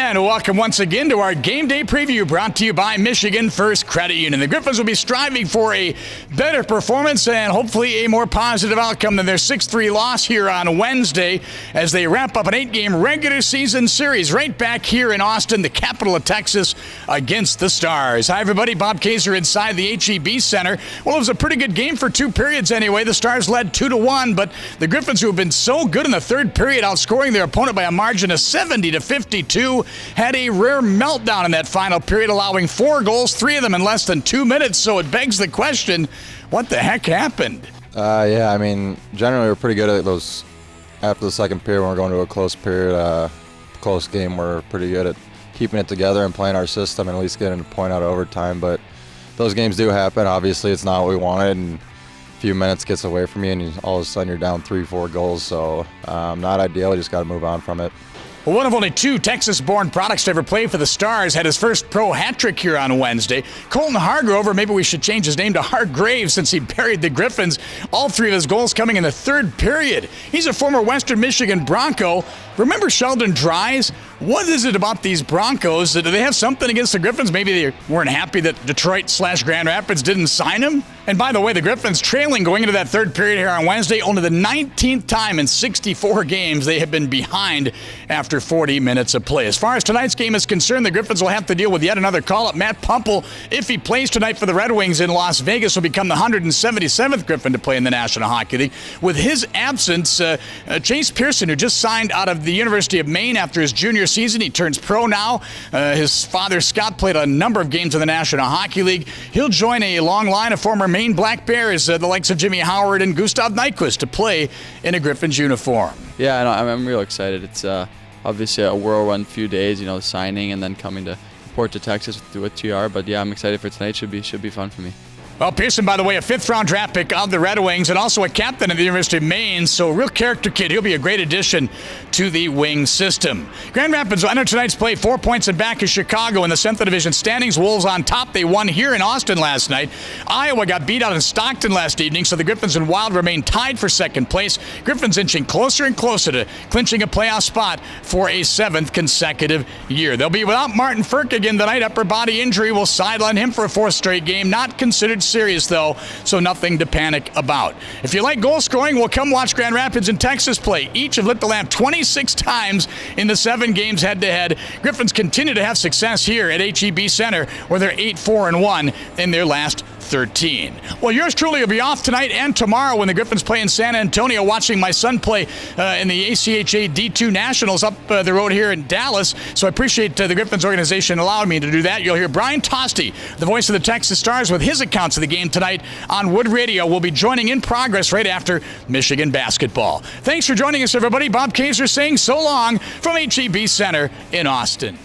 And welcome once again to our game day preview brought to you by Michigan First Credit Union. The Griffins will be striving for a better performance and hopefully a more positive outcome than their 6-3 loss here on Wednesday as they wrap up an 8-game regular season series right back here in Austin, the capital of Texas, against the Stars. Hi, everybody. Bob Kaiser inside the HEB Center. Well, it was a pretty good game for 2 periods anyway. The Stars led 2-1, but the Griffins, who have been so good in the 3rd period, outscoring their opponent by a margin of 70-52, had a rare meltdown in that final period, allowing 4 goals, 3 of them in less than 2 minutes. So it begs the question, what the heck happened? Yeah, I mean, generally we're pretty good at those. After the 2nd period, when we're going to a close period, close game, we're pretty good at keeping it together and playing our system and at least getting a point out of overtime. But those games do happen. Obviously, it's not what we wanted, and a few minutes gets away from you, and all of a sudden you're down 3-4 goals. So not ideal. You just got to move on from it. Well, one of only 2 Texas-born products to ever play for the Stars had his first pro hat trick here on Wednesday. Colton Hargrove, or maybe we should change his name to Hargrave since he buried the Griffins. All 3 of his goals coming in the 3rd period. He's a former Western Michigan Bronco. Remember Sheldon Dries? What is it about these Broncos? Do they have something against the Griffins? Maybe they weren't happy that Detroit/Grand Rapids didn't sign him? And by the way, the Griffins trailing going into that 3rd period here on Wednesday, only the 19th time in 64 games they have been behind after 40 minutes of play. As far as tonight's game is concerned, the Griffins will have to deal with yet another call-up. Matt Pumple, if he plays tonight for the Red Wings in Las Vegas, will become the 177th Griffin to play in the National Hockey League. With his absence, Chase Pearson, who just signed out of the University of Maine after his junior season, he turns pro now. His father, Scott, played a number of games in the National Hockey League. He'll join a long line of former Maine Black Bears, the likes of Jimmy Howard and Gustav Nyquist, to play in a Griffins uniform. Yeah, I'm real excited. It's obviously a whirlwind few days, signing and then coming to report to Texas with TR. But yeah, I'm excited for tonight. Should be fun for me. Well, Pearson, by the way, a 5th-round draft pick of the Red Wings and also a captain of the University of Maine, so a real character kid. He'll be a great addition to the Wing system. Grand Rapids will enter tonight's play 4 points in back of Chicago in the Central Division standings. Wolves on top. They won here in Austin last night. Iowa got beat out in Stockton last evening, so the Griffins and Wild remain tied for 2nd place. Griffins inching closer and closer to clinching a playoff spot for a 7th consecutive year. They'll be without Martin Firk again tonight. Upper body injury will sideline him for a 4th straight game. Not considered serious, though, so nothing to panic about. If you like goal scoring, well, come watch Grand Rapids and Texas play. Each have lit the lamp 26 times in the 7 games head-to-head. Griffins continue to have success here at HEB Center, where they're 8-4-1 in their last 13. Well, yours truly will be off tonight and tomorrow when the Griffins play in San Antonio, watching my son play in the ACHA D2 Nationals up the road here in Dallas. So I appreciate the Griffins organization allowing me to do that. You'll hear Brian Tosti, the voice of the Texas Stars, with his accounts of the game tonight on Wood Radio. We'll be joining in progress right after Michigan basketball. Thanks for joining us, everybody. Bob Kaiser saying so long from HEB Center in Austin.